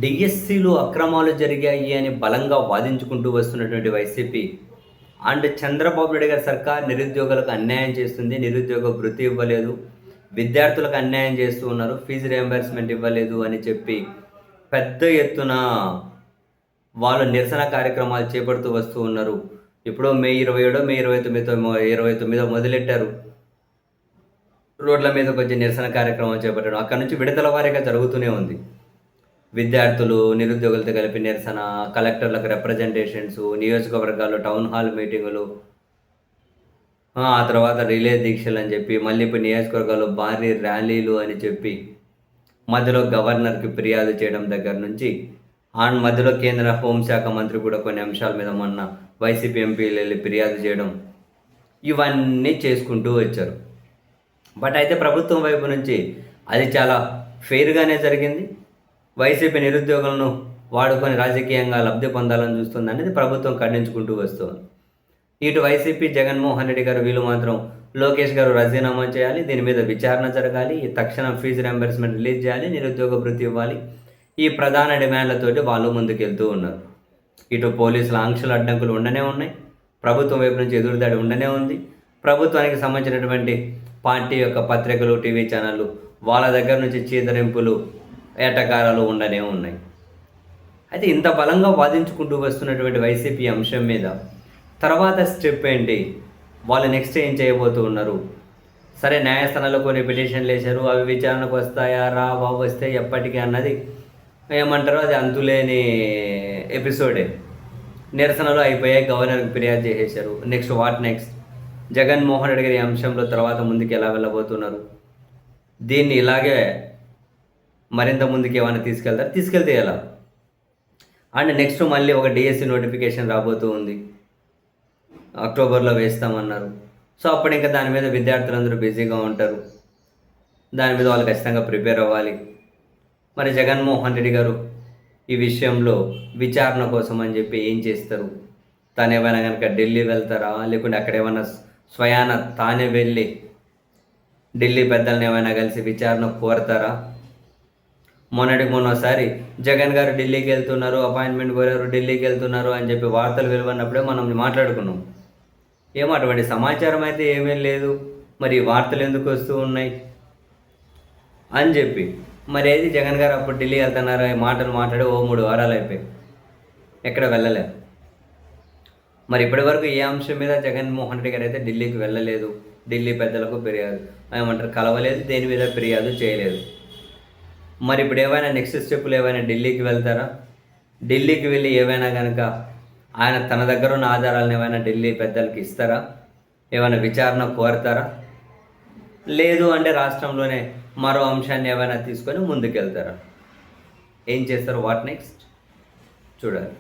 డిఎస్సిలో అక్రమాలు జరిగాయి అని బలంగా వాదించుకుంటూ వస్తున్నటువంటి వైసీపీ అండ్ చంద్రబాబు నాయుడు గారి సర్కార్ నిరుద్యోగులకు అన్యాయం చేస్తుంది. నిరుద్యోగ భృతి ఇవ్వలేదు, విద్యార్థులకు అన్యాయం చేస్తూ ఉన్నారు, ఫీజు రియంబర్స్మెంట్ ఇవ్వలేదు అని చెప్పి పెద్ద ఎత్తున వాళ్ళు నిరసన కార్యక్రమాలు చేపడుతూ వస్తూ ఉన్నారు. ఇప్పుడు మే 27 మే 29 మొదలెట్టారు. రోడ్ల మీదకి వచ్చి నిరసన కార్యక్రమం చేపట్టడం అక్కడి నుంచి విడతల వారీగా జరుగుతూనే ఉంది. విద్యార్థులు, నిరుద్యోగులతో కలిపి నిరసన, కలెక్టర్లకు రిప్రజెంటేషన్స్, నియోజకవర్గాల్లో టౌన్ హాల్ మీటింగులు, ఆ తర్వాత రిలే దీక్షలు అని చెప్పి, మళ్ళీ ఇప్పుడు నియోజకవర్గాల్లో భారీ ర్యాలీలు అని చెప్పి, మధ్యలో గవర్నర్కి ఫిర్యాదు చేయడం దగ్గర నుంచి, అండ్ మధ్యలో కేంద్ర హోంశాఖ మంత్రి కూడా కొన్ని అంశాల మీద మొన్న వైసీపీ ఎంపీలు వెళ్ళి ఫిర్యాదు చేయడం, ఇవన్నీ చేసుకుంటూ వచ్చారు. బట్ అయితే ప్రభుత్వం వైపు నుంచి అది చాలా ఫెయిర్గానే జరిగింది. వైసీపీ నిరుద్యోగులను వాడుకొని రాజకీయంగా లబ్ధి పొందాలని చూస్తుంది అనేది ప్రభుత్వం ఖండించుకుంటూ వస్తుంది. ఇటు వైసీపీ జగన్మోహన్ రెడ్డి గారు వీళ్ళు మాత్రం లోకేష్ గారు రాజీనామా చేయాలి, దీని మీద విచారణ జరగాలి, తక్షణం ఫీజు రియంబర్స్మెంట్ రిలీజ్ చేయాలి, నిరుద్యోగ భృతి ఇవ్వాలి, ఈ ప్రధాన డిమాండ్లతోటి వాళ్ళు ముందుకెళ్తూ ఉన్నారు. ఇటు పోలీసుల ఆంక్షల అడ్డంకులు ఉండనే ఉన్నాయి, ప్రభుత్వం వైపు నుంచి ఎదురుదాడి ఉండనే ఉంది, ప్రభుత్వానికి సంబంధించినటువంటి పార్టీ యొక్క పత్రికలు, టీవీ ఛానళ్ళు వాళ్ళ దగ్గర నుంచి చీదరింపులు, ఏటకారాలు ఉండనే ఉన్నాయి. అయితే ఇంత బలంగా వాదించుకుంటూ వస్తున్నటువంటి వైసీపీ అంశం మీద తర్వాత స్టెప్ ఏంటి, వాళ్ళు నెక్స్ట్ ఏం చేయబోతూ ఉన్నారు? సరే, న్యాయస్థానాల్లో కొన్ని పిటిషన్లు వేశారు, అవి విచారణకు వస్తాయా రావా, వస్తే ఎప్పటికీ అన్నది ఏమంటారో అది అంతులేని ఎపిసోడే. నిరసనలు అయిపోయాయి, గవర్నర్కి ఫిర్యాదు చేసేశారు. నెక్స్ట్ జగన్మోహన్ రెడ్డి గారి అంశంలో తర్వాత ముందుకు ఎలా వెళ్ళబోతున్నారు? దీన్ని ఇలాగే మరింత ముందుకు ఏమైనా తీసుకెళ్తే ఎలా? అండ్ నెక్స్ట్ మళ్ళీ ఒక డిఎస్సి నోటిఫికేషన్ రాబోతూ ఉంది, అక్టోబర్లో వేస్తామన్నారు. సో అప్పుడు ఇంకా దాని మీద విద్యార్థులందరూ బిజీగా ఉంటారు, దాని మీద వాళ్ళు ఖచ్చితంగా ప్రిపేర్ అవ్వాలి. మరి జగన్మోహన్ రెడ్డి గారు ఈ విషయంలో విచారణ కోసం అని చెప్పి ఏం చేస్తారు? తాను ఏమైనా కనుక ఢిల్లీ వెళ్తారా, లేకుంటే అక్కడ ఏమైనా స్వయాన తానే వెళ్ళి ఢిల్లీ పెద్దలను ఏమైనా కలిసి విచారణ కోరతారా? మొన్నసారి జగన్ గారు ఢిల్లీకి వెళ్తున్నారు, అపాయింట్మెంట్ కోరారు, ఢిల్లీకి వెళ్తున్నారు అని చెప్పి వార్తలు వెలువడినప్పుడే మనం మాట్లాడుకున్నాం. ఏమో అటువంటి సమాచారం అయితే ఏమీ లేదు, మరి వార్తలు ఎందుకు వస్తూ ఉన్నాయి అని చెప్పి. మరి ఏది జగన్ గారు అప్పుడు ఢిల్లీ వెళ్తున్నారా మాటలు మాట్లాడి 3 వారాలు అయిపోయాయి, ఎక్కడ వెళ్ళలే. మరి ఇప్పటి వరకు ఏ అంశం మీద జగన్మోహన్ రెడ్డి గారు అయితే ఢిల్లీకి వెళ్ళలేదు, ఢిల్లీ పెద్దలకు ఫిర్యాదు ఏమంటారు కలవలేదు, దేని మీద ఫిర్యాదు చేయలేదు. మరి ఇప్పుడు ఏమైనా నెక్స్ట్ స్టెప్పులు ఏమైనా ఢిల్లీకి వెళ్తారా? ఢిల్లీకి వెళ్ళి ఏమైనా కనుక ఆయన తన దగ్గర ఉన్న ఆధారాలను ఏమైనా ఢిల్లీ పెద్దలకి ఇస్తారా? ఏమైనా విచారణ కోరతారా? లేదు అంటే రాష్ట్రంలోనే మరో అంశాన్ని ఏమైనా తీసుకొని ముందుకెళ్తారా? ఏం చేస్తారు? వాట్ నెక్స్ట్ చూడాలి.